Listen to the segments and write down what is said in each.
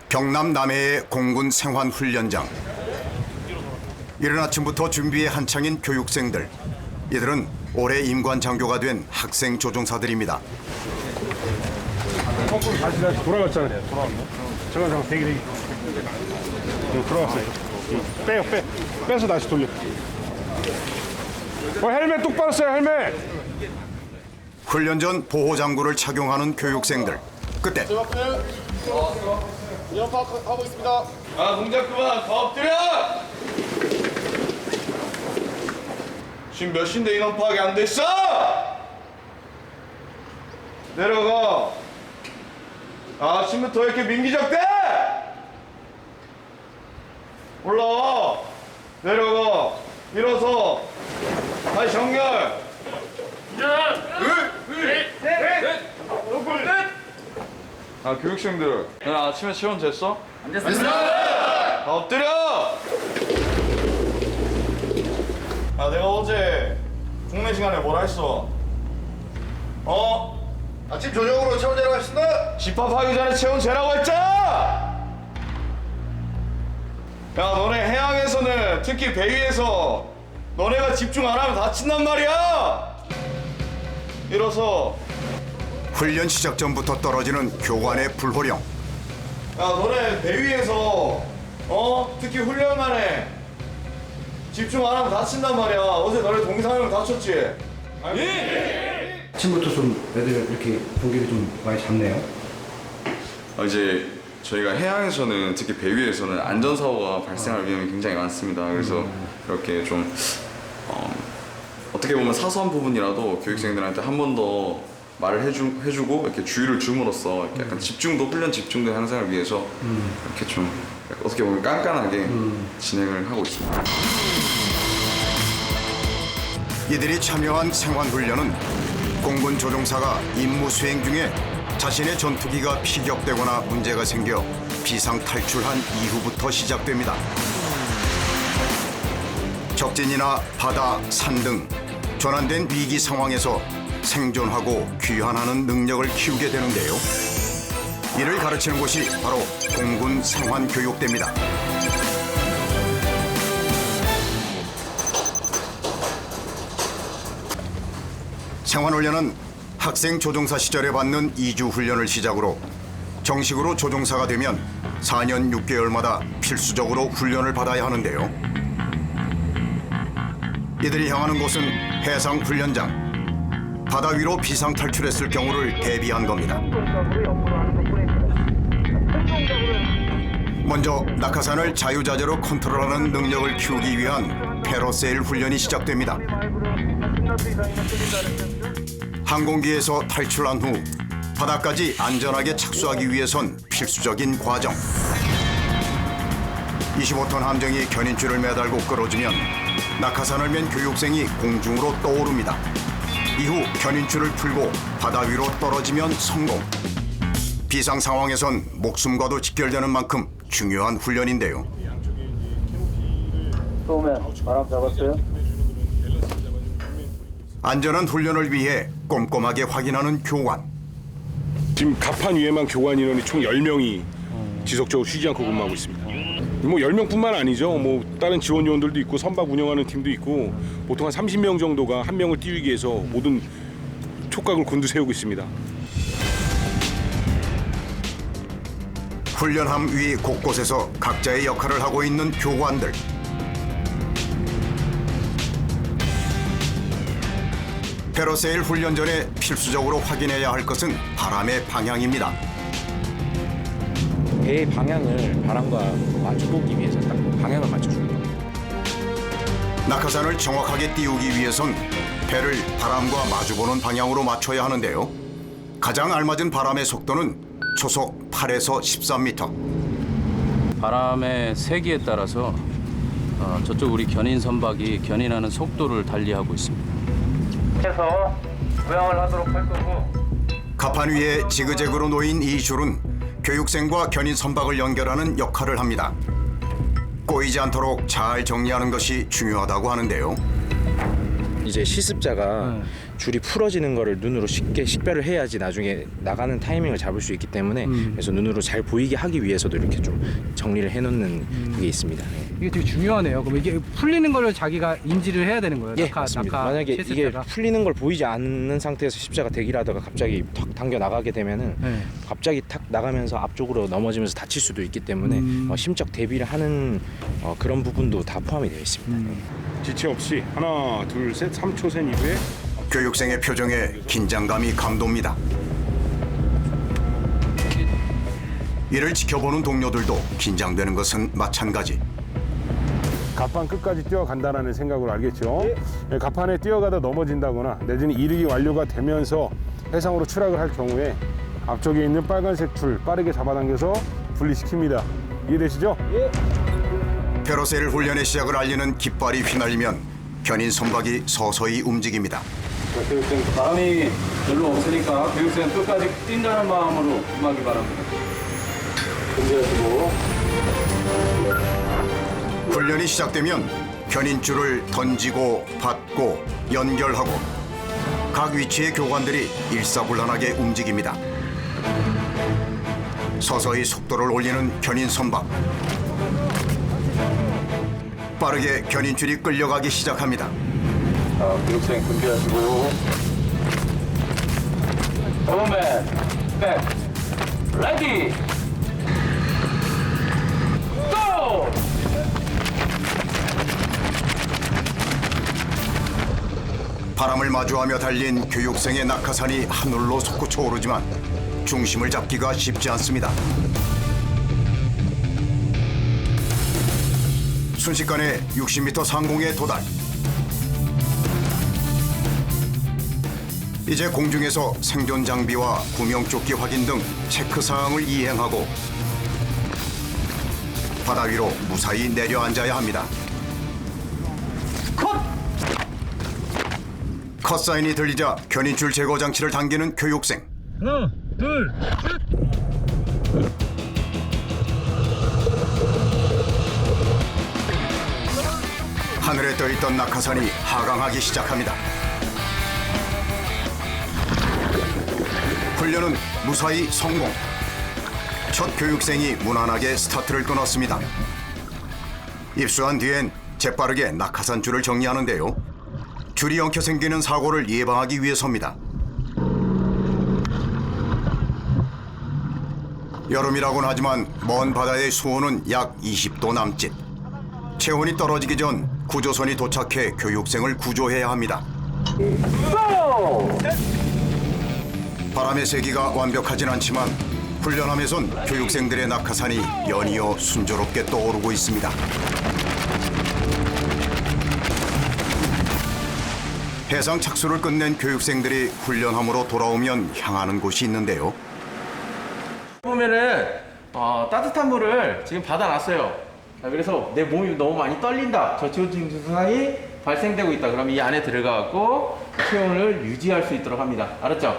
경남 남해의 공군 생환훈련장. 이른 아침부터 준비에 한창인 교육생들. 이들은 올해 임관 장교가 된 학생 조종사들입니다. 다시 돌아갔잖아요. 돌아왔네. 잠깐 대기. 돌아왔어요. 빼서 다시 돌려. 헬멧 똑바로 써요, 헬멧. 훈련 전 보호장구를 착용하는 교육생들. 그때 인원 파악하고 있습니다. 아, 동작 그만. 더 엎드려! 지금 몇 시인데 인원 파악이 안 됐어? 내려가. 아침부터 왜 이렇게 민기적대? 올라와. 내려가. 일어서. 다시 정렬. 아, 교육생들. 너 아침에 체온 됐어? 안 됐습니다. 다 엎드려! 아, 내가 어제 종례 시간에 뭐라 했어? 아침 저녁으로 체온 재러 가신다. 집합하기 전에 체온 재라고 했잖아! 야, 너네 해양에서는 특히 배 위에서 너네가 집중 안 하면 다친단 말이야! 일어서. 훈련 시작 전부터 떨어지는 교관의 불호령. 야, 너네 배 위에서 특히 훈련만에 집중 안 하면 다친단 말이야. 어제 너네 동상 한 명 다쳤지? 아침부터 좀 애들 이렇게 공기를 좀 많이 잡네요. 이제 저희가 해양에서는 특히 배 위에서는 안전사고가 발생할 위험이 굉장히 많습니다. 그래서 이렇게 좀 어떻게 보면 사소한 부분이라도 교육생들한테 한 번 더 말을 해주고 이렇게 주의를 줌으로써 이렇게 약간 훈련 집중도 향상을 위해서 이렇게 좀 어떻게 보면 깐깐하게 진행을 하고 있습니다. 이들이 참여한 생환훈련은 공군 조종사가 임무 수행 중에 자신의 전투기가 피격되거나 문제가 생겨 비상 탈출한 이후부터 시작됩니다. 적진이나 바다, 산 등 전환된 위기 상황에서 생존하고 귀환하는 능력을 키우게 되는데요. 이를 가르치는 곳이 바로 공군 생환교육대입니다. 생환훈련은 학생 조종사 시절에 받는 2주 훈련을 시작으로 정식으로 조종사가 되면 4년 6개월마다 필수적으로 훈련을 받아야 하는데요. 이들이 향하는 곳은 해상훈련장. 바다 위로 비상 탈출했을 경우를 대비한 겁니다. 먼저 낙하산을 자유자재로 컨트롤하는 능력을 키우기 위한 패러세일 훈련이 시작됩니다. 항공기에서 탈출한 후 바다까지 안전하게 착수하기 위해선 필수적인 과정. 25톤 함정이 견인줄을 매달고 끌어주면 낙하산을 맨 교육생이 공중으로 떠오릅니다. 이후 견인줄을 풀고 바다 위로 떨어지면 성공. 비상 상황에선 목숨과도 직결되는 만큼 중요한 훈련인데요. 처음에 바람 잡았어요? 안전한 훈련을 위해 꼼꼼하게 확인하는 교관. 지금 갑판 위에만 교관 인원이 총 10명이 지속적으로 쉬지 않고 근무하고 있습니다. 뭐 10명뿐만 아니죠. 뭐 다른 지원 요원들도 있고 선박 운영하는 팀도 있고 보통 한 30명 정도가 한 명을 띄우기 위해서 모든 촉각을 곤두세우고 있습니다. 훈련함 위 곳곳에서 각자의 역할을 하고 있는 교관들. 패러세일 훈련 전에 필수적으로 확인해야 할 것은 바람의 방향입니다. 배의 방향을 바람과 마주보기 위해서 딱 방향을 맞춰주는 겁니다. 낙하산을 정확하게 띄우기 위해선 배를 바람과 마주보는 방향으로 맞춰야 하는데요. 가장 알맞은 바람의 속도는 초속 8에서 13m. 바람의 세기에 따라서 저쪽 우리 견인 선박이 견인하는 속도를 달리하고 있습니다. 해서 부양을 하도록 할 거고. 갑판 위에 지그재그로 놓인 이 줄은 교육생과 견인 선박을 연결하는 역할을 합니다. 꼬이지 않도록 잘 정리하는 것이 중요하다고 하는데요. 이제 시습자가 줄이 풀어지는 거를 눈으로 쉽게 식별을 해야지 나중에 나가는 타이밍을 잡을 수 있기 때문에 그래서 눈으로 잘 보이게 하기 위해서도 이렇게 좀 정리를 해놓는 그게 있습니다. 네. 이게 되게 중요하네요. 그럼 이게 풀리는 걸 자기가 인지를 해야 되는 거예요? 예, 맞습니다. 만약에 쳤을 이게 때가? 풀리는 걸 보이지 않는 상태에서 십자가 대기하다가 갑자기 탁 당겨 나가게 되면은 네. 갑자기 탁 나가면서 앞쪽으로 넘어지면서 다칠 수도 있기 때문에 심적 대비를 하는 그런 부분도 다 포함이 되어 있습니다. 지체 없이 하나, 둘, 셋, 3초 센 이후에 교육생의 표정에 긴장감이 감돕니다. 이를 지켜보는 동료들도 긴장되는 것은 마찬가지. 갑판 끝까지 뛰어간다는 생각으로 알겠죠? 예, 갑판에 뛰어가다 넘어진다거나 내지는 이륙이 완료가 되면서 해상으로 추락을 할 경우에 앞쪽에 있는 빨간색 줄 빠르게 잡아당겨서 분리시킵니다. 이해되시죠? 페로셀 훈련의 시작을 알리는 깃발이 휘날리면 견인 선박이 서서히 움직입니다. 교육생 바람이 별로 없으니까 교육생 끝까지 뛴다는 마음으로 임하기 바랍니다. 준비하시고. 훈련이 시작되면 견인줄을 던지고 받고 연결하고 각 위치의 교관들이 일사불란하게 움직입니다. 서서히 속도를 올리는 견인 선박. 빠르게 견인줄이 끌려가기 시작합니다. 교육생 준비하시고. 오맨, 백, 레디, 고! 바람을 마주하며 달린 교육생의 낙하산이 하늘로 솟구쳐 오르지만 중심을 잡기가 쉽지 않습니다. 순식간에 60m 상공에 도달. 이제 공중에서 생존 장비와 구명조끼 확인 등 체크 사항을 이행하고 바다 위로 무사히 내려앉아야 합니다. 컷 사인이 들리자 견인줄 제거 장치를 당기는 교육생. 하나, 둘, 셋. 하늘에 떠있던 낙하산이 하강하기 시작합니다. 훈련은 무사히 성공. 첫 교육생이 무난하게 스타트를 끊었습니다. 입수한 뒤엔 재빠르게 낙하산 줄을 정리하는데요. 줄이 엉켜 생기는 사고를 예방하기 위해서입니다. 여름이라고는 하지만 먼 바다의 수온은 약 20도 남짓. 체온이 떨어지기 전 구조선이 도착해 교육생을 구조해야 합니다. 바람의 세기가 완벽하진 않지만 훈련하면선 교육생들의 낙하산이 연이어 순조롭게 떠오르고 있습니다. 해상 착수를 끝낸 교육생들이 훈련함으로 돌아오면 향하는 곳이 있는데요. 보면은 따뜻한 물을 지금 받아놨어요. 그래서 내 몸이 너무 많이 떨린다. 저체온 증상이 발생되고 있다. 그럼 이 안에 들어가고 체온을 유지할 수 있도록 합니다. 알았죠?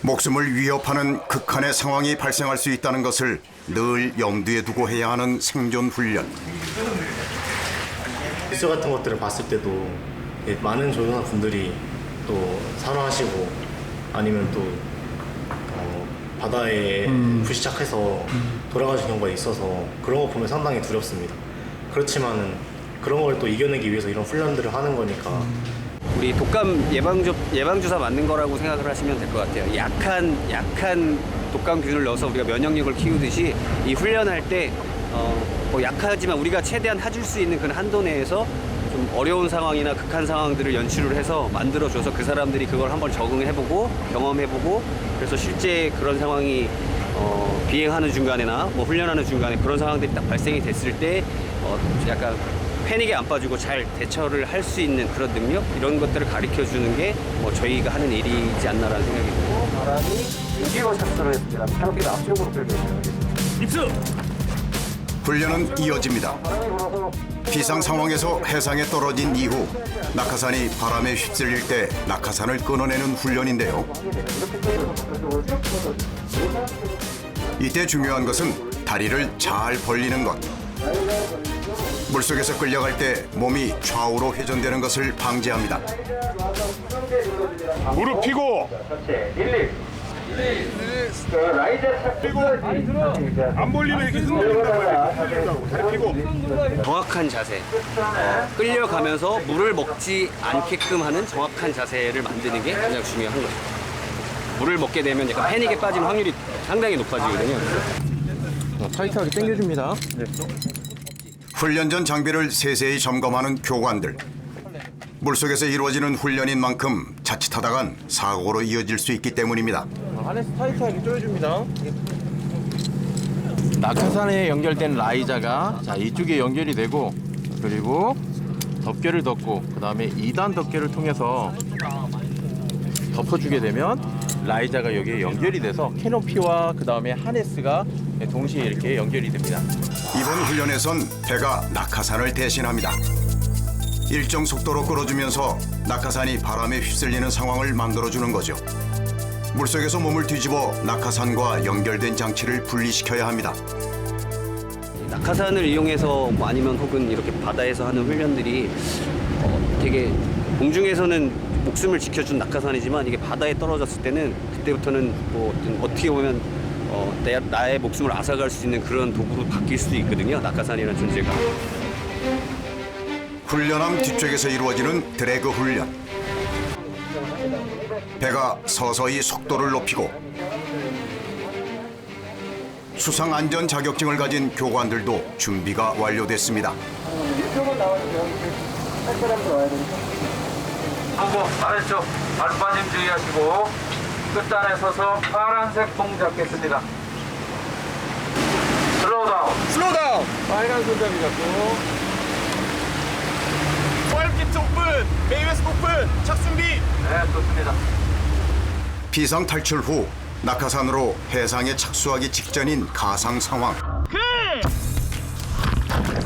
목숨을 위협하는 극한의 상황이 발생할 수 있다는 것을 늘 염두에 두고 해야 하는 생존 훈련. 뉴스 같은 것들을 봤을 때도 많은 조종사분들이 또 살아하시고 아니면 또 바다에 불시착해서 돌아가신 경우가 있어서 그런 거 보면 상당히 두렵습니다. 그렇지만은 그런 걸 또 이겨내기 위해서 이런 훈련들을 하는 거니까 우리 독감 예방주사 맞는 거라고 생각을 하시면 될 것 같아요. 약한 독감균을 넣어서 우리가 면역력을 키우듯이 이 훈련할 때 뭐 약하지만 우리가 최대한 해줄 수 있는 그런 한도 내에서 좀 어려운 상황이나 극한 상황들을 연출을 해서 만들어줘서 그 사람들이 그걸 한번 적응해보고 경험해보고 그래서 실제 그런 상황이 비행하는 중간에나 뭐 훈련하는 중간에 그런 상황들이 딱 발생이 됐을 때 약간 패닉에 안 빠지고 잘 대처를 할 수 있는 그런 능력 이런 것들을 가르쳐 주는 게 뭐 저희가 하는 일이지 않나라는 생각이 들고 바람이 여기로 착수를 했습니다. 상태가 앞쪽으로 끌고 있습니다. 입수! 훈련은 이어집니다. 비상 상황에서 해상에 떨어진 이후 낙하산이 바람에 휩쓸릴 때 낙하산을 끊어내는 훈련인데요. 이때 중요한 것은 다리를 잘 벌리는 것. 물속에서 끌려갈 때 몸이 좌우로 회전되는 것을 방지합니다. 무릎 펴고 펴고 안 벌리면 이렇게 흔들린다고 다리 펴고 정확한 자세, 끌려가면서 물을 먹지 않게끔 하는 정확한 자세를 만드는 게 가장 중요한 거죠. 물을 먹게 되면 약간 패닉에 빠지는 확률이 상당히 높아지거든요. 타이트하게 당겨줍니다. 훈련 전 장비를 세세히 점검하는 교관들. 물속에서 이루어지는 훈련인 만큼 자칫하다간 사고로 이어질 수 있기 때문입니다. 안에서 타이트하게 조여줍니다. 낙하산에 연결된 라이자가 자 이쪽에 연결이 되고 그리고 덮개를 덮고 그 다음에 2단 덮개를 통해서 덮어주게 되면 라이자가 여기에 연결이 돼서 캐노피와 그 다음에 하네스가 동시에 이렇게 연결이 됩니다. 이번 훈련에선 배가 낙하산을 대신합니다. 일정 속도로 끌어주면서 낙하산이 바람에 휩쓸리는 상황을 만들어주는 거죠. 물속에서 몸을 뒤집어 낙하산과 연결된 장치를 분리시켜야 합니다. 낙하산을 이용해서 뭐 아니면 혹은 이렇게 바다에서 하는 훈련들이 되게 공중에서는 목숨을 지켜준 낙하산이지만 이게 바다에 떨어졌을 때는 그때부터는 뭐 어떻게 보면 나의 목숨을 앗아갈 수 있는 그런 도구로 바뀔 수도 있거든요. 낙하산이라는 존재가. 훈련함 뒤쪽에서 이루어지는 드래그 훈련. 배가 서서히 속도를 높이고 수상 안전 자격증을 가진 교관들도 준비가 완료됐습니다. 보고 아래쪽 발빠짐 주의하시고 끝단에 서서 파란색 봉 잡겠습니다. 슬로우 다운. 빨간 손잡이 잡고 오프준비 네, 좋습니다. 비상 탈출 후 낙하산으로 해상에 착수하기 직전인 가상 상황.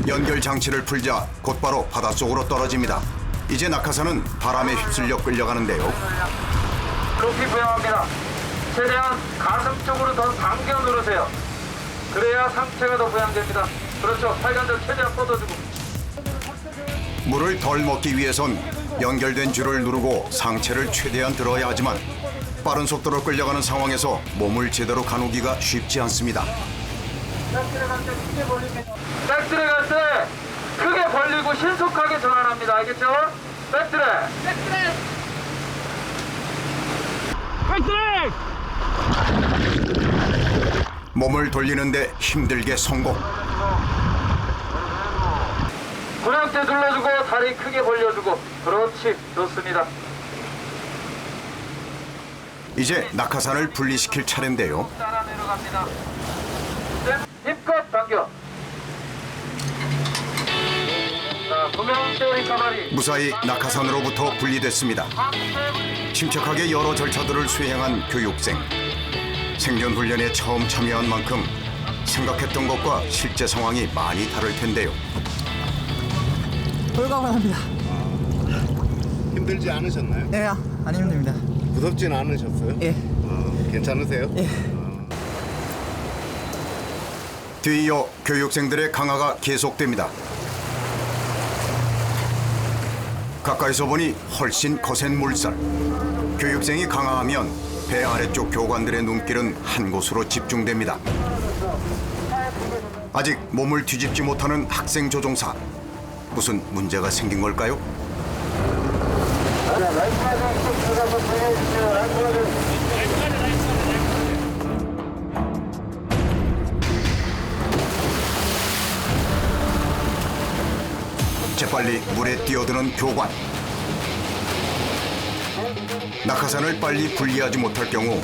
연결 장치를 풀자 곧바로 바닷속으로 떨어집니다. 이제 낙하산은 바람에 휩쓸려 끌려가는데요. 높이 부양합니다. 최대한 가슴 쪽으로 더 당겨 누르세요. 그래야 상체가 더 부양됩니다. 그렇죠. 팔관절 최대한 뻗어주고. 물을 덜 먹기 위해선 연결된 줄을 누르고 상체를 최대한 들어야 하지만 빠른 속도로 끌려가는 상황에서 몸을 제대로 가누기가 쉽지 않습니다. 백트랙 할 때 크게 벌리고 신속하게 전환합니다. 알겠죠? 백트랙! 몸을 돌리는데 힘들게 성공. 구령대 눌러주고 다리 크게 벌려주고. 그렇지. 좋습니다. 이제 낙하산을 분리시킬 차례인데요. 따라 내려갑니다. 힘껏 당겨. 자, 구명대 가마리. 무사히 낙하산으로부터 분리됐습니다. 침착하게 여러 절차들을 수행한 교육생. 생존 훈련에 처음 참여한 만큼 생각했던 것과 실제 상황이 많이 다를 텐데요. 홀가분합니다. 힘들지 않으셨나요? 네, 안 힘듭니다. 무섭진 않으셨어요? 예. 괜찮으세요? 예. 뒤이어 교육생들의 강화가 계속됩니다. 가까이서 보니 훨씬 거센 물살. 교육생이 강화하면 배 아래쪽 교관들의 눈길은 한 곳으로 집중됩니다. 아직 몸을 뒤집지 못하는 학생 조종사. 무슨 문제가 생긴 걸까요? 재빨리 물에 뛰어드는 교관. 낙하산을 빨리 분리하지 못할 경우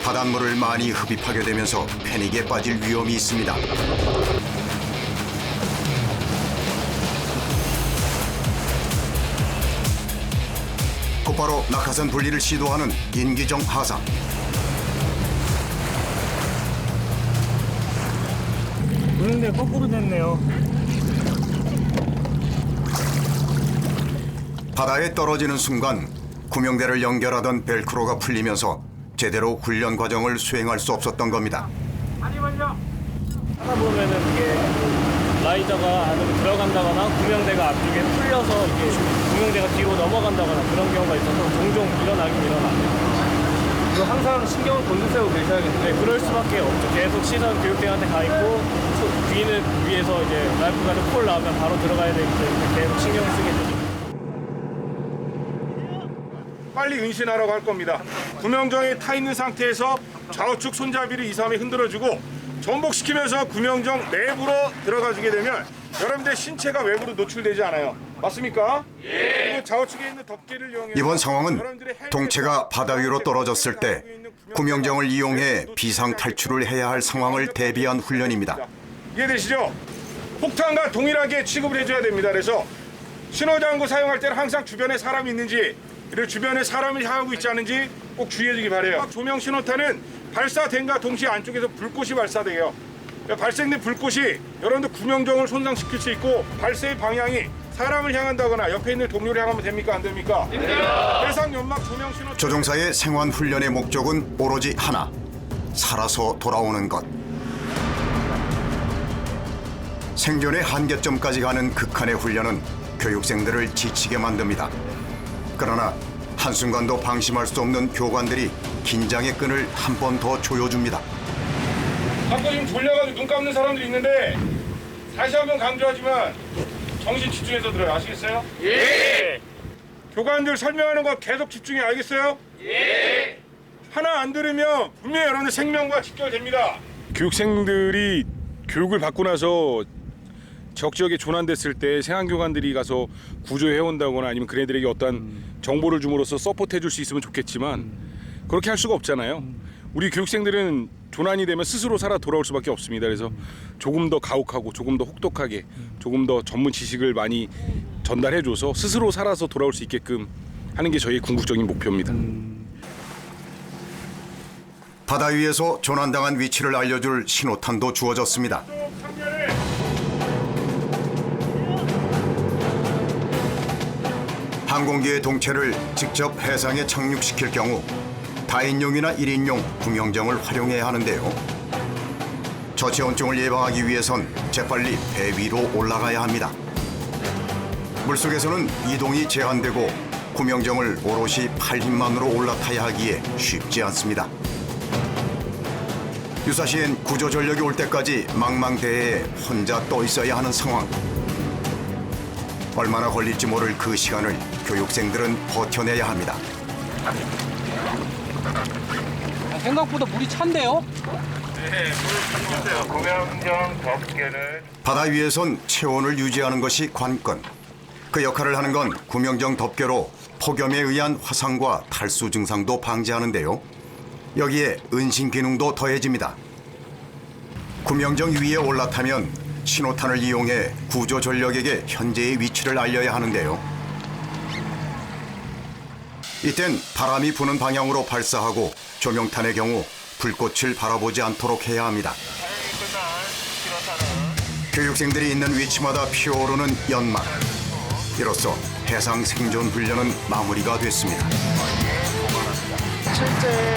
바닷물을 많이 흡입하게 되면서 패닉에 빠질 위험이 있습니다. 곧바로 낙하산 분리를 시도하는 인기정 하사. 구령대 거꾸로 됐네요. 바다에 떨어지는 순간 구명대를 연결하던 벨크로가 풀리면서 제대로 훈련 과정을 수행할 수 없었던 겁니다. 하다 보면은 이게 라이저가 안으로 들어간다거나 구명대가 앞쪽에 풀려서 이게 구명대가 뒤로 넘어간다거나 그런 경우가 있어서 종종 일어나긴 일어나요. 그리고 항상 신경을 곤두세우고 계셔야겠는데 그럴 수밖에 없죠. 계속 시선 교육대한테 가 있고 뒤는 위에서 이제 라이프가드 폴 나오면 바로 들어가야 되기 때문에 계속 신경을 쓰게 되죠. 빨리 은신하라고 할 겁니다. 구명정에 타 있는 상태에서 좌우측 손잡이를 2, 3회 흔들어주고 전복시키면서 구명정 내부로 들어가주게 되면 여러분들 신체가 외부로 노출되지 않아요. 맞습니까? 예. 그리고 좌우측에 있는 덮개를 이용해 이번 상황은 동체가 바다 위로 떨어졌을 때 구명정을 이용해 비상 탈출을 해야 할 상황을 대비한 훈련입니다. 이해되시죠? 폭탄과 동일하게 취급을 해줘야 됩니다. 그래서 신호장구 사용할 때는 항상 주변에 사람이 있는지 그리고 주변에 사람이 향하고 있지 않은지 꼭 주의해주기 바래요. 조명 신호탄은 발사된과 동시에 안쪽에서 불꽃이 발사돼요. 발생된 불꽃이 여러분들 구명정을 손상시킬 수 있고 발사의 방향이 사람을 향한다거나 옆에 있는 동료를 향하면 됩니까? 안 됩니까? 해상 연막 조명 신호 조종사의 생환 훈련의 목적은 오로지 하나, 살아서 돌아오는 것. 생존의 한계점까지 가는 극한의 훈련은 교육생들을 지치게 만듭니다. 그러나 한순간도 방심할 수 없는 교관들이 긴장의 끈을 한 번 더 조여줍니다. 자꾸 지금 졸려가지고 눈 감는 사람들이 있는데 다시 한번 강조하지만 정신 집중해서 들어요. 아시겠어요? 예! 교관들 설명하는 거 계속 집중해. 알겠어요? 예! 하나 안 들으면 분명히 여러분들 생명과 직결됩니다. 교육생들이 교육을 받고 나서 지역에 조난됐을 때 생안교관들이 가서 구조해온다거나 아니면 그네들에게 어떤 정보를 줌으로써 서포트해 줄 수 있으면 좋겠지만 그렇게 할 수가 없잖아요. 우리 교육생들은 조난이 되면 스스로 살아 돌아올 수밖에 없습니다. 그래서 조금 더 가혹하고 조금 더 혹독하게 조금 더 전문 지식을 많이 전달해줘서 스스로 살아서 돌아올 수 있게끔 하는 게 저희의 궁극적인 목표입니다. 바다 위에서 조난당한 위치를 알려줄 신호탄도 주어졌습니다. 항공기의 동체를 직접 해상에 착륙시킬 경우 다인용이나 1인용 구명정을 활용해야 하는데요. 저체온증을 예방하기 위해선 재빨리 배 위로 올라가야 합니다. 물속에서는 이동이 제한되고 구명정을 오롯이 팔 힘만으로 올라타야 하기에 쉽지 않습니다. 유사시엔 구조 전력이 올 때까지 망망대해에 혼자 떠 있어야 하는 상황. 얼마나 걸릴지 모를 그 시간을 교육생들은 버텨내야 합니다. 생각보다 물이 찬데요? 네, 물 찬데요. 구명정 덮개를 바다 위에선 체온을 유지하는 것이 관건. 그 역할을 하는 건 구명정 덮개로 폭염에 의한 화상과 탈수 증상도 방지하는데요. 여기에 은신 기능도 더해집니다. 구명정 위에 올라타면 신호탄을 이용해 구조 전력에게 현재의 위치를 알려야 하는데요. 이땐 바람이 부는 방향으로 발사하고 조명탄의 경우 불꽃을 바라보지 않도록 해야 합니다. 교육생들이 있는 위치마다 피어오르는 연막. 이로써 해상 생존 훈련은 마무리가 됐습니다. 실제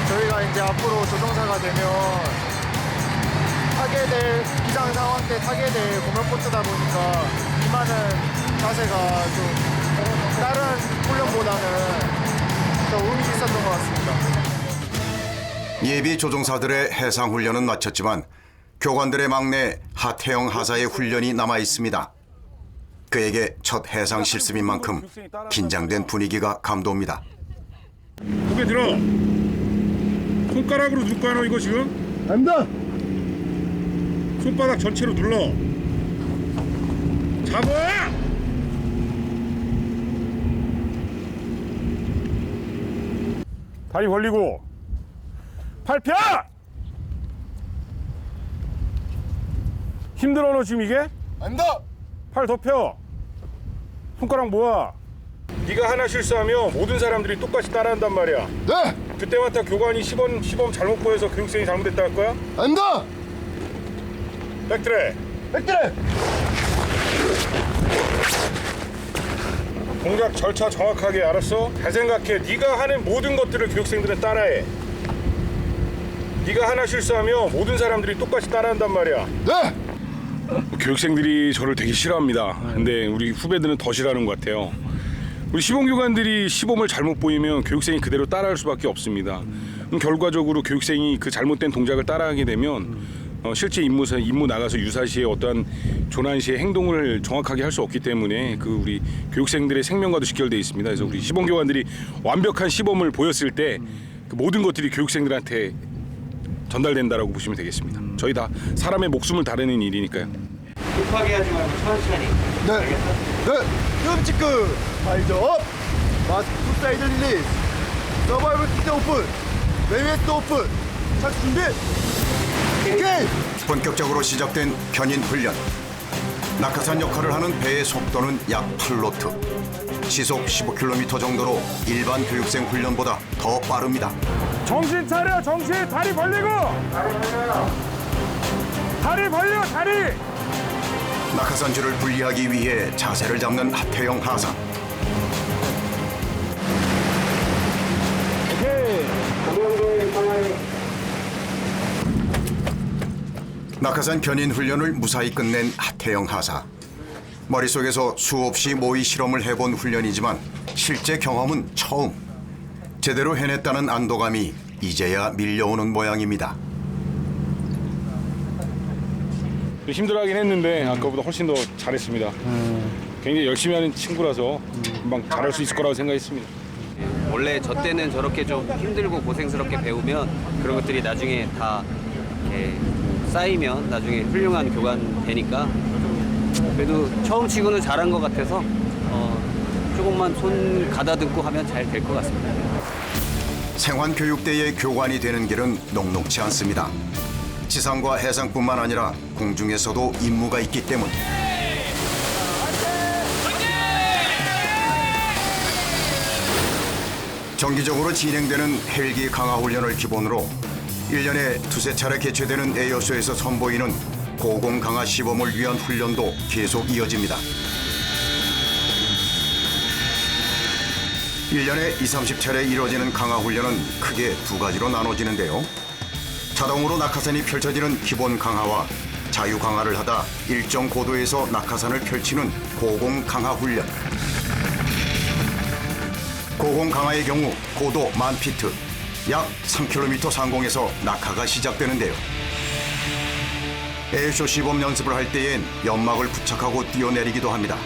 저희가 이제 앞으로 조종사가 되면 타게 될 기상 상황 때 타게 될 고명보트다 보니까 임하는 자세가 좀 다른 훈련보다는 더 의미 있었던 것 같습니다. 예비 조종사들의 해상 훈련은 마쳤지만 교관들의 막내 하태영 하사의 훈련이 남아 있습니다. 그에게 첫 해상 실습인 만큼 긴장된 분위기가 감돕니다. 고개 들어. 손가락으로 누르고 하노 이거 지금? 안다. 손바닥 전체로 눌러. 잡아! 다리 벌리고 팔 펴! 힘들어 너 지금 이게? 안다. 팔 더 펴. 손가락 모아. 네가 하나 실수하면 모든 사람들이 똑같이 따라한단 말이야. 네. 그때마다 교관이 시범 잘못 보여서 교육생이 잘못했다 할 거야? 안다. 백드래. 백드래. 동작 절차 정확하게 알았어? 잘 생각해. 네가 하는 모든 것들을 교육생들은 따라해. 네가 하나 실수하면 모든 사람들이 똑같이 따라한단 말이야. 네. 교육생들이 저를 되게 싫어합니다. 근데 우리 후배들은 더 싫어하는 것 같아요. 우리 시범교관들이 시범을 잘못 보이면 교육생이 그대로 따라할 수밖에 없습니다. 그럼 결과적으로 교육생이 그 잘못된 동작을 따라하게 되면 실제 임무 나가서 유사시에 어떠한 조난시의 행동을 정확하게 할 수 없기 때문에 그 우리 교육생들의 생명과도 직결되어 있습니다. 그래서 우리 시범교관들이 완벽한 시범을 보였을 때 그 모든 것들이 교육생들한테 전달된다라고 보시면 되겠습니다. 저희 다 사람의 목숨을 다루는 일이니까요. 급하게 하지 말고 천천히. 네. 끔찍급 발전. 마스크 사이드 릴리즈. 서바이벌 키트 오픈. 레이웨스트 오픈. 착수 준비. 오케이. 본격적으로 시작된 견인 훈련. 낙하산 역할을 하는 배의 속도는 약 8노트. 시속 15km 정도로 일반 교육생 훈련보다 더 빠릅니다. 정신 차려, 정신. 다리 벌리고. 다리 벌려, 다리. 낙하산줄을 분리하기 위해 자세를 잡는 하태영 하사. 낙하산 견인 훈련을 무사히 끝낸 하태영 하사. 머릿속에서 수없이 모의 실험을 해본 훈련이지만 실제 경험은 처음. 제대로 해냈다는 안도감이 이제야 밀려오는 모양입니다. 힘들어하긴 했는데 아까보다 훨씬 더 잘했습니다. 굉장히 열심히 하는 친구라서 금방 잘할 수 있을 거라고 생각했습니다. 원래 저 때는 저렇게 좀 힘들고 고생스럽게 배우면 그런 것들이 나중에 다 이렇게 쌓이면 나중에 훌륭한 교관 되니까 그래도 처음 치고는 잘한 것 같아서 조금만 손 가다듬고 하면 잘 될 것 같습니다. 생환교육대의 교관이 되는 길은 녹록지 않습니다. 지상과 해상뿐만 아니라 공중에서도 임무가 있기 때문. 정기적으로 진행되는 헬기 강화 훈련을 기본으로 1년에 두세 차례 개최되는 에어쇼에서 선보이는 고공 강화 시범을 위한 훈련도 계속 이어집니다. 1년에 20-30차례 이루어지는 강화 훈련은 크게 두 가지로 나눠지는데요. 자동으로 낙하산이 펼쳐지는 기본 강화와 자유 강화를 하다 일정 고도에서 낙하산을 펼치는 고공 강화 훈련. 고공 강화의 경우 고도 10,000피트, 약 3km 상공에서 낙하가 시작되는데요. 에어쇼 시범 연습을 할 때엔 연막을 부착하고 뛰어내리기도 합니다.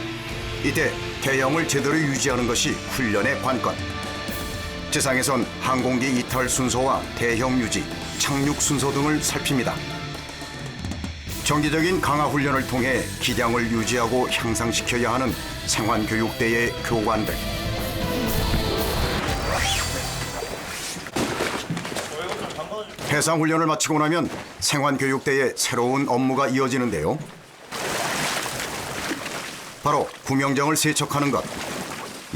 이때 대형을 제대로 유지하는 것이 훈련의 관건. 지상에선 항공기 이탈 순서와 대형 유지, 착륙 순서 등을 살핍니다. 정기적인 강화 훈련을 통해 기량을 유지하고 향상시켜야 하는 생환교육대의 교관들. 해상훈련을 마치고 나면 생환교육대의 새로운 업무가 이어지는데요. 바로 구명정을 세척하는 것.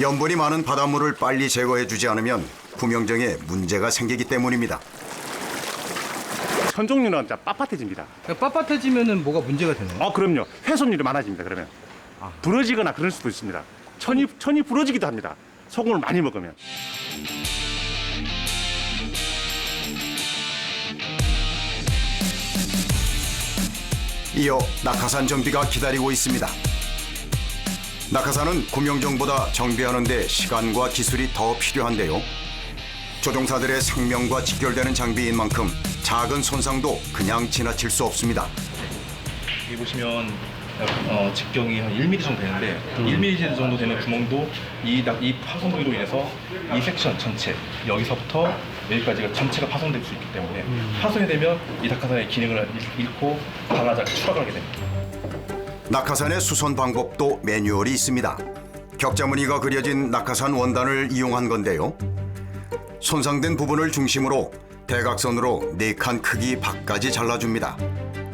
염분이 많은 바닷물을 빨리 제거해주지 않으면 구명정에 문제가 생기기 때문입니다. 선종류는 빳빳해집니다. 빳빳해지면은 뭐가 문제가 되나요? 그럼요. 훼손율이 많아집니다. 그러면 부러지거나 그럴 수도 있습니다. 천이 부러지기도 합니다. 소금을 많이 먹으면. 이어 낙하산 정비가 기다리고 있습니다. 낙하산은 구명정보다 정비하는 데 시간과 기술이 더 필요한데요. 조종사들의 생명과 직결되는 장비인 만큼 작은 손상도 그냥 지나칠 수 없습니다. 여기 보시면 직경이 한 1mm 정도 되는데 1mm 정도 되는 구멍도 이 파손으로 인해서 이 섹션 전체 여기서부터 여기까지가 전체가 파손될 수 있기 때문에 파손이 되면 이 낙하산의 기능을 잃고 방아자가 추락하게 됩니다. 낙하산의 수선 방법도 매뉴얼이 있습니다. 격자 무늬가 그려진 낙하산 원단을 이용한 건데요. 손상된 부분을 중심으로 대각선으로 4칸 크기 밖까지 잘라줍니다.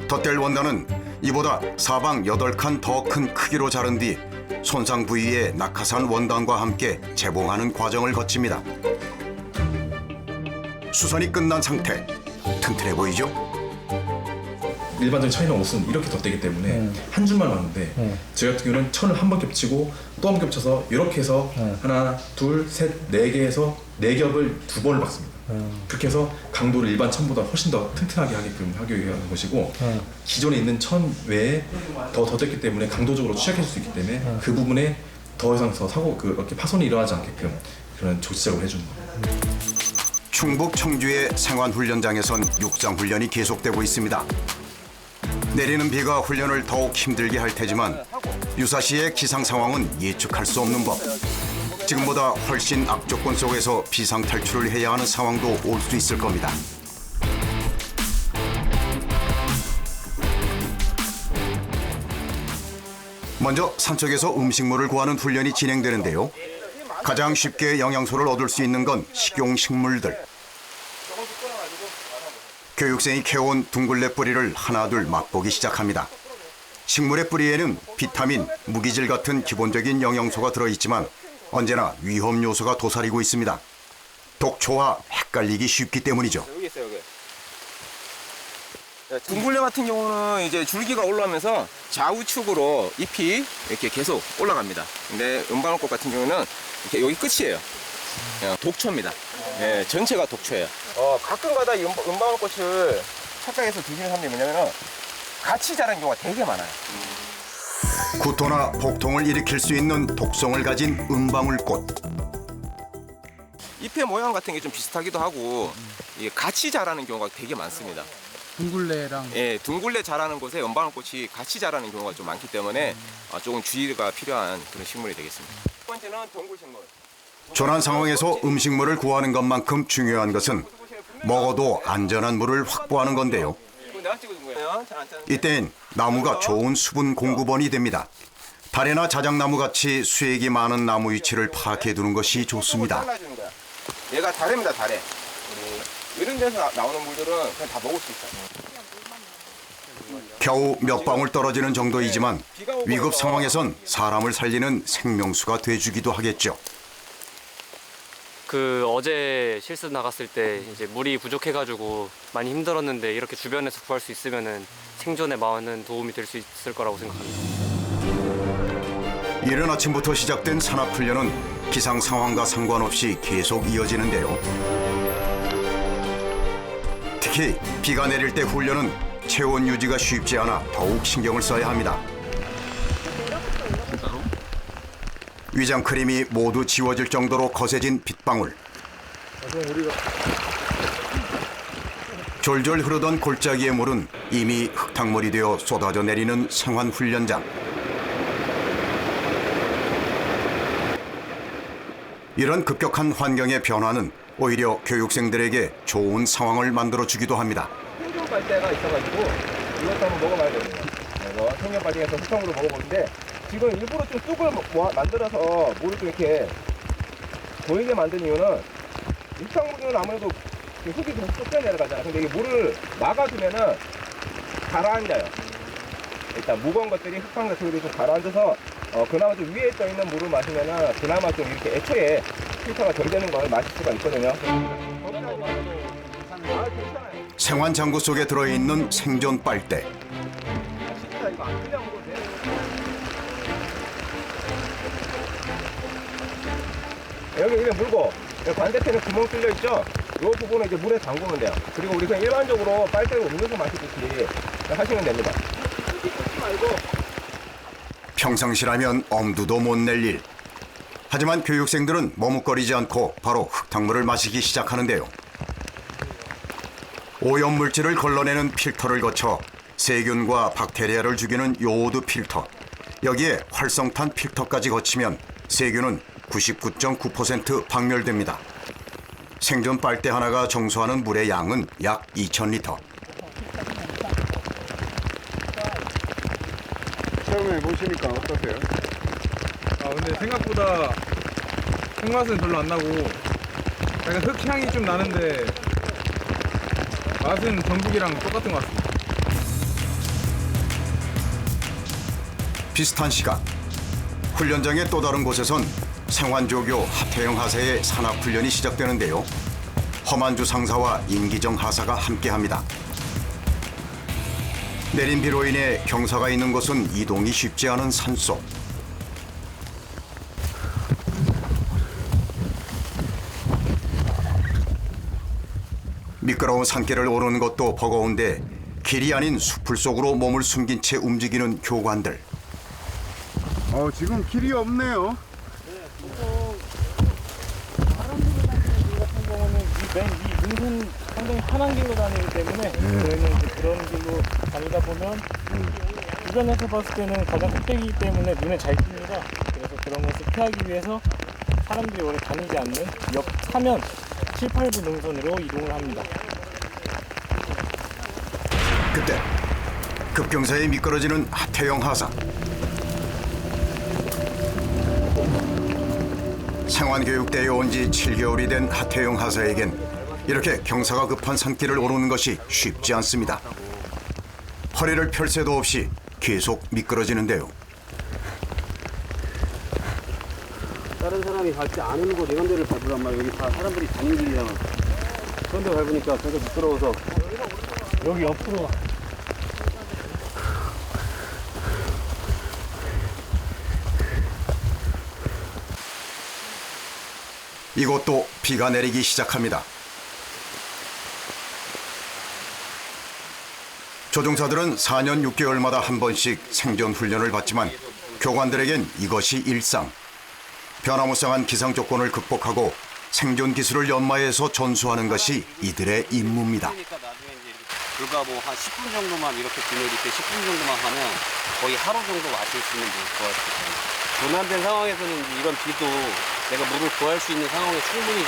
덧댈 원단은 이보다 사방 8칸 더 큰 크기로 자른 뒤 손상 부위에 낙하산 원단과 함께 재봉하는 과정을 거칩니다. 수선이 끝난 상태. 튼튼해 보이죠? 일반적인 천이랑 옷은 이렇게 덧대기 때문에 한 줄만 하는데 저희 같은 경우는 천을 한 번 겹치고 또 한 겹 쳐서 이렇게 해서 하나, 둘, 셋, 네 개 해서 네 겹을 두 번을 박습니다. 그렇게 해서 강도를 일반 천보다 훨씬 더 튼튼하게 하게끔 하기 위한 것이고 기존에 있는 천 외에 더 됐기 때문에 강도적으로 취약해질 수 있기 때문에 그 부분에 더 이상 그렇게 파손이 일어나지 않게끔 그런 조치 작업을 해주는 거예요. 충북 청주의 생활훈련장에선 육상훈련이 계속되고 있습니다. 내리는 비가 훈련을 더욱 힘들게 할 테지만 유사시의 기상 상황은 예측할 수 없는 법. 지금보다 훨씬 악조건 속에서 비상탈출을 해야 하는 상황도 올 수 있을 겁니다. 먼저 산속에서 음식물을 구하는 훈련이 진행되는데요. 가장 쉽게 영양소를 얻을 수 있는 건 식용식물들. 교육생이 캐온 둥글레 뿌리를 하나둘 맛보기 시작합니다. 식물의 뿌리에는 비타민, 무기질 같은 기본적인 영양소가 들어있지만 언제나 위험 요소가 도사리고 있습니다. 독초와 헷갈리기 쉽기 때문이죠. 여기 있어요, 여기. 둥글레 같은 경우는 이제 줄기가 올라오면서 좌우측으로 잎이 이렇게 계속 올라갑니다. 근데 은방울꽃 같은 경우는 이렇게 여기 끝이에요. 독초입니다. 예, 전체가 독초예요. 가끔가다 이 은방울꽃을 착각해서 드시는 사람들이 뭐냐면은 같이 자라는 경우가 되게 많아요. 구토나 복통을 일으킬 수 있는 독성을 가진 은방울꽃. 잎의 모양 같은 게 좀 비슷하기도 하고 이게 같이 자라는 경우가 되게 많습니다. 둥글레랑 예, 둥글레 자라는 곳에 은방울꽃이 같이 자라는 경우가 좀 많기 때문에 조금 주의가 필요한 그런 식물이 되겠습니다. 첫 번째는 동굴식물. 조난 상황에서 음식물을 구하는 것만큼 중요한 것은 먹어도 안전한 물을 확보하는 건데요. 내가 찍어준 거예요. 이땐 나무가 좋은 수분 공급원이 됩니다. 다래나 자작나무 같이 수액이 많은 나무 위치를 파악해 두는 것이 좋습니다. 얘가 다래입니다, 다래. 이런 데서 나오는 물들은 그냥 다 먹을 수 있어요. 겨우 몇 방울 떨어지는 정도이지만 위급 상황에선 사람을 살리는 생명수가 돼주기도 하겠죠. 어제 실습 나갔을 때 이제 물이 부족해가지고 많이 힘들었는데 이렇게 주변에서 구할 수 있으면은 생존에 많은 도움이 될 수 있을 거라고 생각합니다. 이른 아침부터 시작된 산악훈련은 기상 상황과 상관없이 계속 이어지는데요. 특히 비가 내릴 때 훈련은 체온 유지가 쉽지 않아 더욱 신경을 써야 합니다. 위장 크림이 모두 지워질 정도로 거세진 빗방울. 졸졸 흐르던 골짜기의 물은 이미 흙탕물이 되어 쏟아져 내리는 생활훈련장. 이런 급격한 환경의 변화는 오히려 교육생들에게 좋은 상황을 만들어주기도 합니다. 생존 빨대가 있어가지고 이것도 한번 먹어봐야 되거든요. 이거 생존 빨대에서 흙탕물을 먹어보는데 지금 일부러 좀 뚝을 만들어서 물을 좀 이렇게 보이게 만든 이유는 흙탕물은 아무래도 흙이 좀 뚝 내려가잖아요. 근데 이게 물을 막아주면은 가라앉아요. 일단 무거운 것들이 흙탕 같은 것들이 좀 가라앉아서 그나마 좀 위에 떠 있는 물을 마시면은 그나마 좀 이렇게 애초에 필터가 덜 되는 걸 마실 수가 있거든요. 생환 장구 속에 들어있는 생존 빨대. 여기 이렇게 물고 반대편에 구멍 뚫려 있죠? 이 부분은 이제 물에 담그면 돼요. 그리고 우리 그냥 일반적으로 빨대로 음료수 마시듯이 하시면 됩니다. 뚫지 말고. 평상시라면 엄두도 못 낼 일. 하지만 교육생들은 머뭇거리지 않고 바로 흙탕물을 마시기 시작하는데요. 오염물질을 걸러내는 필터를 거쳐 세균과 박테리아를 죽이는 요오드 필터. 여기에 활성탄 필터까지 거치면 세균은 99.9% 박멸됩니다. 생존 빨대 하나가 정수하는 물의 양은 약 2,000리터. 처음에 보시니까 어떠세요? 근데 생각보다 흙맛은 별로 안 나고 약간 흙향이 좀 나는데 맛은 전북이랑 똑같은 것 같습니다. 비슷한 시각 훈련장의 또 다른 곳에선 생환조교 하태영 하사의 산악훈련이 시작되는데요. 허만주 상사와 임기정 하사가 함께합니다. 내린 비로 인해 경사가 있는 곳은 이동이 쉽지 않은 산속. 미끄러운 산길을 오르는 것도 버거운데 길이 아닌 숲을 속으로 몸을 숨긴 채 움직이는 교관들. 지금 길이 없네요. 이 능선 상당히 편한 길로 다니기 때문에 저희는 이제 그런 길로 다니다 보면 주변에서 봤을 때는 가장 꼭대기이기 때문에 눈에 잘 띕니다. 그래서 그런 것을 피하기 위해서 사람들이 오래 다니지 않는 옆 사면 7, 8부 능선으로 이동을 합니다. 그때 급경사에 미끄러지는 하태영 하사. 생환교육대에 온 지 7개월이 된 하태영 하사에겐 이렇게 경사가 급한 산길을 오르는 것이 쉽지 않습니다. 허리를 펼 새도 없이 계속 미끄러지는데요. 다른 사람이 밟지 않은 곳 이런 데를 밟으란 말이야. 여기 다 사람들이 다니는 길이잖아. 그런 데 밟으니까 계속 미끄러워서 여기 옆으로 이곳도 비가 내리기 시작합니다. 조종사들은 4년 6개월마다 한 번씩 생존 훈련을 받지만 교관들에겐 이것이 일상. 변화무쌍한 기상 조건을 극복하고 생존 기술을 연마해서 전수하는 것이 이들의 임무입니다. 불과 뭐 한 10분 정도만 이렇게 비 내릴 때 10분 정도만 하면 거의 하루 정도 마실 수 있는 물을 구할 수 있습니다. 조난된 상황에서는 이런 비도 내가 물을 구할 수 있는 상황에 충분히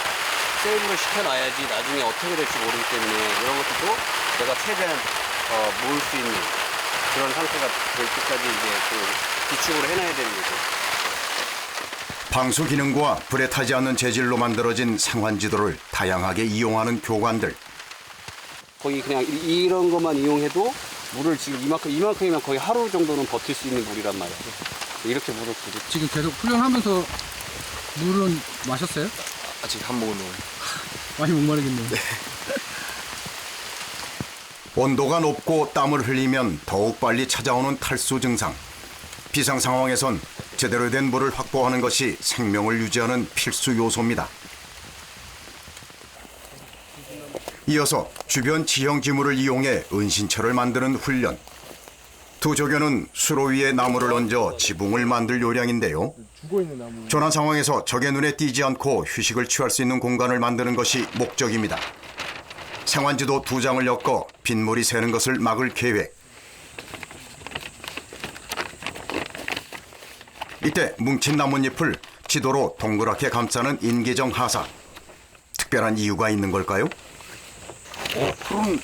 세이브를 시켜놔야지 나중에 어떻게 될지 모르기 때문에 이런 것들도 내가 최대한 모을 수 있는 그런 상태가 될 때까지 이제 그 비축을 해놔야 되는 거죠. 방수 기능과 불에 타지 않는 재질로 만들어진 생환지도를 다양하게 이용하는 교관들. 거의 그냥 이런 것만 이용해도 물을 지금 이만큼이면 거의 하루 정도는 버틸 수 있는 물이란 말이에요. 이렇게 물을 부족. 지금 계속 훈련하면서 물은 마셨어요? 아직 한 모금은. 많이 목마르겠네요. 온도가 높고 땀을 흘리면 더욱 빨리 찾아오는 탈수 증상. 비상 상황에선 제대로 된 물을 확보하는 것이 생명을 유지하는 필수 요소입니다. 이어서 주변 지형 지물을 이용해 은신처를 만드는 훈련. 두 조교는 수로 위에 나무를 얹어 지붕을 만들 요량인데요. 조난 상황에서 적의 눈에 띄지 않고 휴식을 취할 수 있는 공간을 만드는 것이 목적입니다. 생환지도 2장을 엮어 빗물이 새는 것을 막을 계획. 이때 뭉친 나뭇잎을 지도로 동그랗게 감싸는 인계정 하사. 특별한 이유가 있는 걸까요? 풀은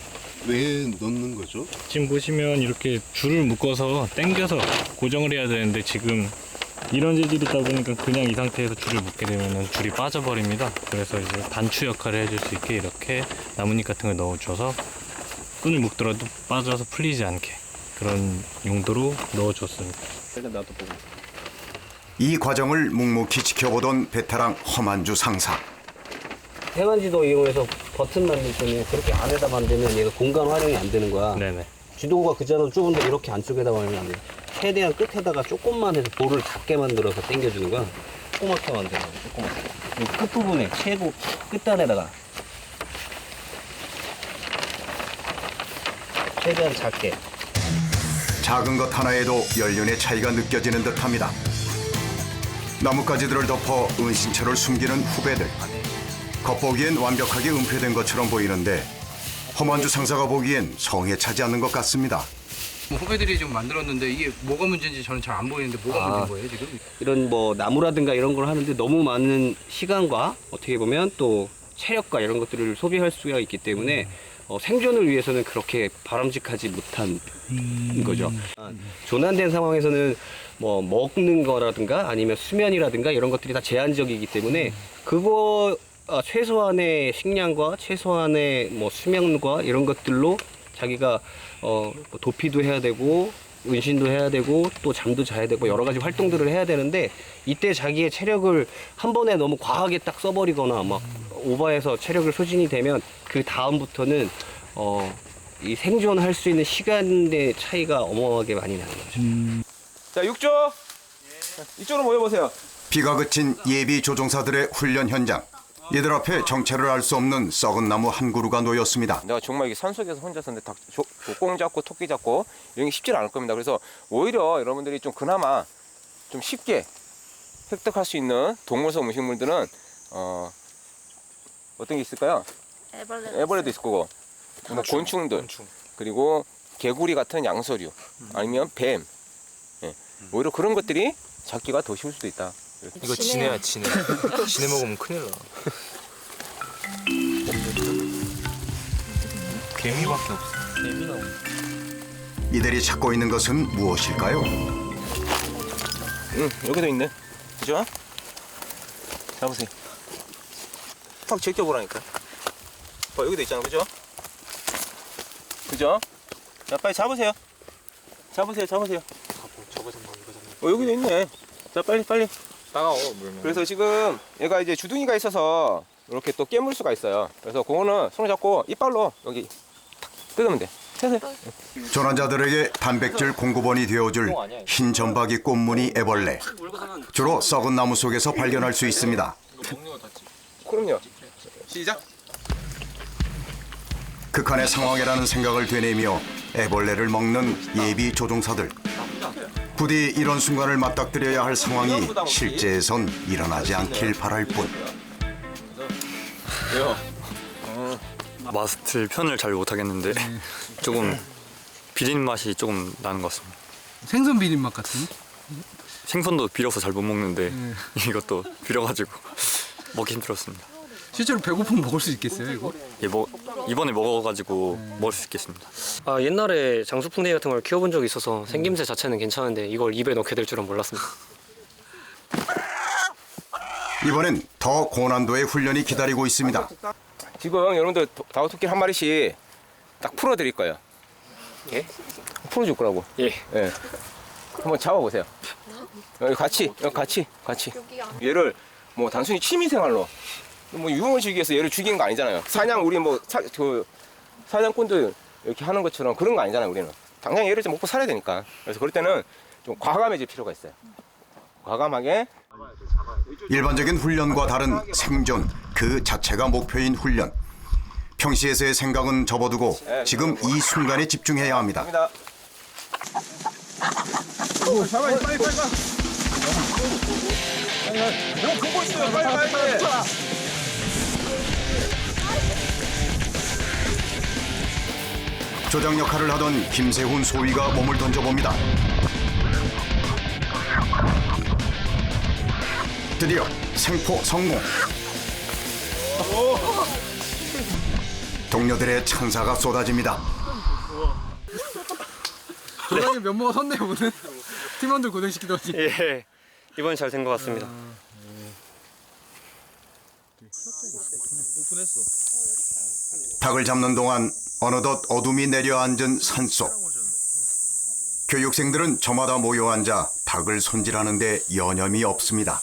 왜 넣는 거죠? 지금 보시면 이렇게 줄을 묶어서 당겨서 고정을 해야 되는데 지금 이런 재질이다 보니까 그냥 이 상태에서 줄을 묶게 되면 줄이 빠져버립니다. 그래서 이제 단추 역할을 해줄 수 있게 이렇게 나뭇잎 같은 걸 넣어줘서 끈을 묶더라도 빠져서 풀리지 않게 그런 용도로 넣어줬습니다. 나도 보고. 이 과정을 묵묵히 지켜보던 베테랑 허만주 상사. 해만지도 이용해서 버튼 만들 때는 그렇게 안에다 만들면 얘가 공간 활용이 안 되는 거야. 네네. 지도가 그자로 좁은데 이렇게 안쪽에다 만들면 안 돼. 최대한 끝에다가 조금만 해서 볼을 작게 만들어서 당겨주는 거야. 조그맣게 만들어. 조그맣게. 이 끝부분에 최고 끝단에다가 최대한 작게. 작은 것 하나에도 연륜의 차이가 느껴지는 듯합니다. 나뭇가지들을 덮어 은신처를 숨기는 후배들. 겉보기엔 완벽하게 은폐된 것처럼 보이는데 허만주 상사가 보기엔 성에 차지 않는 것 같습니다. 후배들이 좀 만들었는데 이게 뭐가 문제인지 저는 잘 안 보이는데 뭐가 문제인 거예요 지금? 이런 뭐 나무라든가 이런 걸 하는데 너무 많은 시간과 어떻게 보면 또 체력과 이런 것들을 소비할 수가 있기 때문에 생존을 위해서는 그렇게 바람직하지 못한 거죠. 조난된 상황에서는 뭐 먹는 거라든가 아니면 수면이라든가 이런 것들이 다 제한적이기 때문에 그거 최소한의 식량과 최소한의 뭐 수면과 이런 것들로 자기가 도피도 해야 되고 은신도 해야 되고 또 잠도 자야 되고 여러 가지 활동들을 해야 되는데 이때 자기의 체력을 한 번에 너무 과하게 딱 써버리거나 막 오버해서 체력을 소진이 되면 그 다음부터는 이 생존할 수 있는 시간의 차이가 어마어마하게 많이 나는 거죠. 자, 6조. 이쪽으로 모여보세요. 비가 그친 예비 조종사들의 훈련 현장. 이들 앞에 정체를 알 수 없는 썩은 나무 한 그루가 놓였습니다. 내가 정말 이게 산속에서 혼자서 꽁 잡고 토끼 잡고 이런 게 쉽지 않을 겁니다. 그래서 오히려 여러분들이 좀 그나마 좀 쉽게 획득할 수 있는 동물성 음식물들은 어떤 게 있을까요? 애벌레도 있을 거고, 뭐 곤충들, 그리고 개구리 같은 양서류, 아니면 뱀. 예. 오히려 그런 것들이 잡기가 더 쉬울 수도 있다. 이거 진해야 진해. 진해 먹으면 큰일 나. 개미밖에 없어. 개미 나오네. 이들이 찾고 있는 것은 무엇일까요? 여기도 있네. 그죠? 잡으세요. 탁 제껴보라니까. 여기도 있잖아, 그죠? 그죠? 자, 빨리 잡으세요. 잡으세요. 여기도 있네. 자, 빨리. 따가워, 물면. 그래서 지금 얘가 이제 주둥이가 있어서 이렇게 또 깨물 수가 있어요. 그래서 그거는 손을 잡고 이빨로 여기 탁 뜯으면 돼. 세세요. 조난자들에게 단백질 공급원이 되어줄 흰 점박이 꽃무늬 애벌레. 주로 썩은 나무 속에서 발견할 수 있습니다. 그럼요. 시작. 극한의 상황이라는 생각을 되뇌며 애벌레를 먹는 예비 조종사들. 부디 이런 순간을 맞닥뜨려야 할 상황이 실제에선 일어나지 않길 바랄 뿐. 마스틀 편을 잘 못하겠는데 조금 비린 맛이 조금 나는 것 같습니다. 생선 비린 맛 같은? 생선도 비려서 잘 못 먹는데 이것도 비려가지고 먹기 힘들었습니다. 실제로 배고프면 먹을 수 있겠어요, 이거? 예, 이번에 먹어가지고 먹을 수 있겠습니다. 아, 옛날에 장수풍뎅이 같은 걸 키워본 적이 있어서 생김새 자체는 괜찮은데 이걸 입에 넣게 될 줄은 몰랐습니다. 이번엔 더 고난도의 훈련이 기다리고 있습니다. 지금 여러분들 다우토끼 한 마리씩 딱 풀어드릴 거예요. 예? 풀어줄 거라고. 예. 한번 잡아보세요. 여기 같이. 얘를 뭐 단순히 취미생활로 뭐 유흥을 즐기기 위해서 얘를 죽이는 거 아니잖아요. 사냥 우리 사냥꾼들 이렇게 하는 것처럼 그런 거 아니잖아요. 우리는 당장 얘를 좀 먹고 살아야 되니까. 그래서 그럴 때는 좀 과감해질 필요가 있어요. 과감하게. 일반적인 훈련과 다른 생존 그 자체가 목표인 훈련. 평시에서의 생각은 접어두고 지금 이 순간에 집중해야 합니다. 잡아야 빨리 가. 형 보고 있어요. 빨리 가야 돼. 조장 역할을 하던 김세훈 소위가 몸을 던져봅니다. 드디어 생포 성공. 동료들의 찬사가 쏟아집니다. 조장님 면모가 섰네요, 오늘. 팀원들 고생시키더니. 예, 이번엔 잘 된 것 같습니다. 닭을 잡는 동안 어느덧 어둠이 내려앉은 산속. 교육생들은 저마다 모여 앉아 닭을 손질하는데 여념이 없습니다.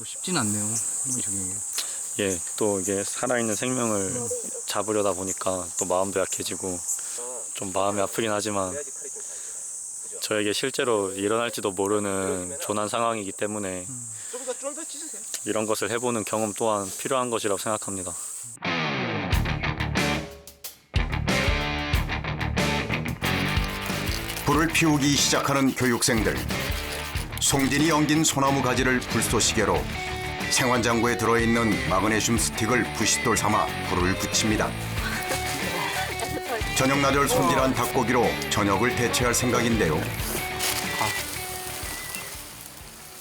쉽진 않네요. 예, 또 이게 살아있는 생명을 잡으려다 보니까 또 마음도 약해지고 좀 마음이 아프긴 하지만 저에게 실제로 일어날지도 모르는 조난 상황이기 때문에 이런 것을 해보는 경험 또한 필요한 것이라고 생각합니다. 불을 피우기 시작하는 교육생들. 송진이 엉긴 소나무 가지를 불쏘시개로 생환장구에 들어있는 마그네슘 스틱을 부싯돌 삼아 불을 붙입니다. 저녁 나절 손질한 닭고기로 저녁을 대체할 생각인데요.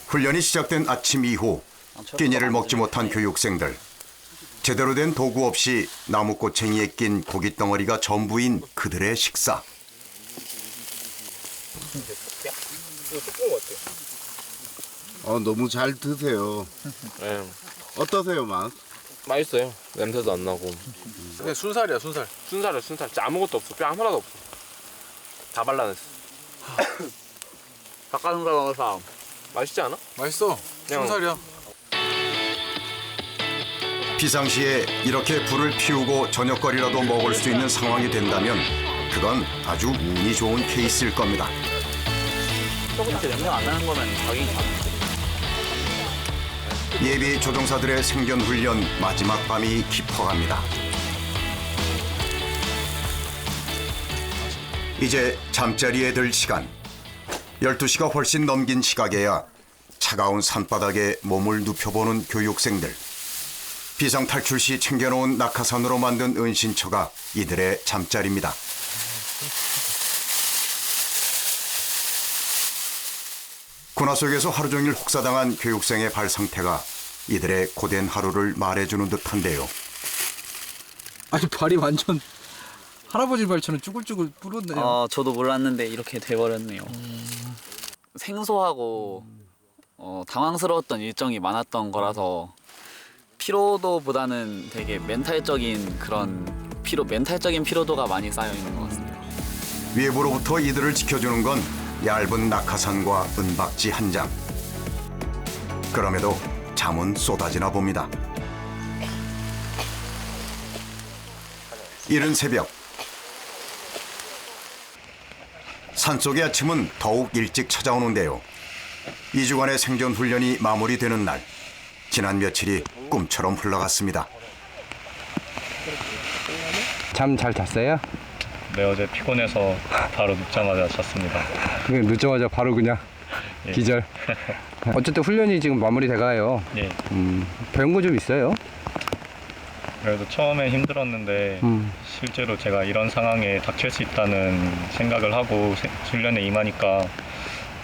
훈련이 시작된 아침 이후 끼니를 먹지 못한 교육생들. 제대로 된 도구 없이 나무꼬챙이에 낀 고기 덩어리가 전부인 그들의 식사. 너무 잘 드세요. 네. 어떠세요, 맛? 맛있어요. 냄새도 안 나고. 근데 순살이야, 순살. 순살이야, 순살. 진짜 아무것도 없어. 뼈 하나도 없어. 다 발라냈어. 닭가슴살 넣어서 맛있지 않아? 맛있어. 순살이야. 비상시에 이렇게 불을 피우고 저녁거리라도 먹을 수 있는 상황이 된다면 그건 아주 운이 좋은 케이스일 겁니다. 조금 냄새 안 나는 거면 당연히 예비 조종사들의 생존 훈련 마지막 밤이 깊어갑니다. 이제 잠자리에 들 시간. 12시가 훨씬 넘긴 시각에야 차가운 산바닥에 몸을 눕혀보는 교육생들. 비상탈출 시 챙겨놓은 낙하산으로 만든 은신처가 이들의 잠자리입니다. 군화 속에서 하루 종일 혹사당한 교육생의 발 상태가 이들의 고된 하루를 말해주는 듯한데요. 아니 발이 완전 할아버지 발처럼 쭈글쭈글 불었네요. 저도 몰랐는데 이렇게 돼버렸네요. 생소하고 당황스러웠던 일정이 많았던 거라서 피로도보다는 되게 멘탈적인 피로도가 많이 쌓여 있는 것 같습니다. 외부로부터 이들을 지켜주는 건 얇은 낙하산과 은박지 한 장. 그럼에도 잠은 쏟아지나 봅니다. 이른 새벽. 산속의 아침은 더욱 일찍 찾아오는데요. 2주간의 생존 훈련이 마무리되는 날. 지난 며칠이 꿈처럼 흘러갔습니다. 잠 잘 잤어요? 네, 어제 피곤해서 바로 눕자마자 잤습니다. 그냥 눕자마자 바로 그냥 예. 기절. 어쨌든 훈련이 지금 마무리돼가요. 예. 배운 거 좀 있어요? 그래도 처음에 힘들었는데 실제로 제가 이런 상황에 닥칠 수 있다는 생각을 하고 훈련에 임하니까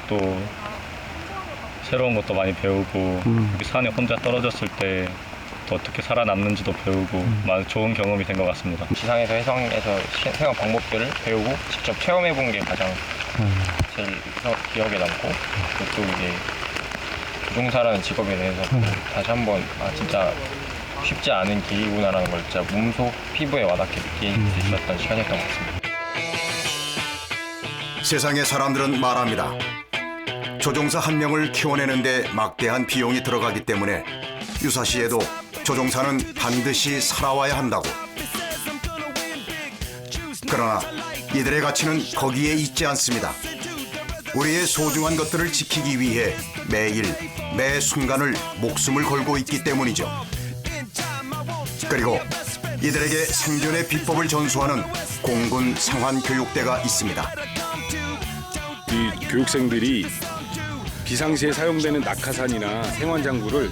또 새로운 것도 많이 배우고 여기 산에 혼자 떨어졌을 때 또 어떻게 살아남는지도 배우고 좋은 경험이 된 것 같습니다. 지상에서 해상에서 생활 방법들을 배우고 직접 체험해 본 게 가장 제일 기억에 남고 또 이제 조종사라는 직업에 대해서 다시 한번 진짜 쉽지 않은 길이구나라는 걸 진짜 몸소 피부에 와닿게 느낄 수 있었던 시간이었던 것 같습니다. 세상의 사람들은 말합니다. 조종사 한 명을 키워내는데 막대한 비용이 들어가기 때문에 유사시에도 조종사는 반드시 살아와야 한다고. 그러나 이들의 가치는 거기에 있지 않습니다. 우리의 소중한 것들을 지키기 위해 매일 매 순간을 목숨을 걸고 있기 때문이죠. 그리고 이들에게 생존의 비법을 전수하는 공군 상환교육대가 있습니다. 이 교육생들이 비상시에 사용되는 낙하산이나 생환장구를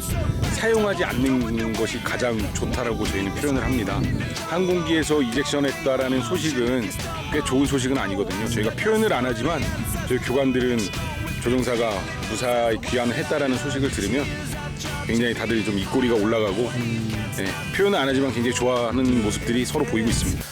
사용하지 않는 것이 가장 좋다라고 저희는 표현을 합니다. 항공기에서 이젝션했다라는 소식은 꽤 좋은 소식은 아니거든요. 저희가 표현을 안 하지만 저희 교관들은 조종사가 무사히 귀환을 했다라는 소식을 들으면 굉장히 다들 좀 입꼬리가 올라가고 표현을 안 하지만 굉장히 좋아하는 모습들이 서로 보이고 있습니다.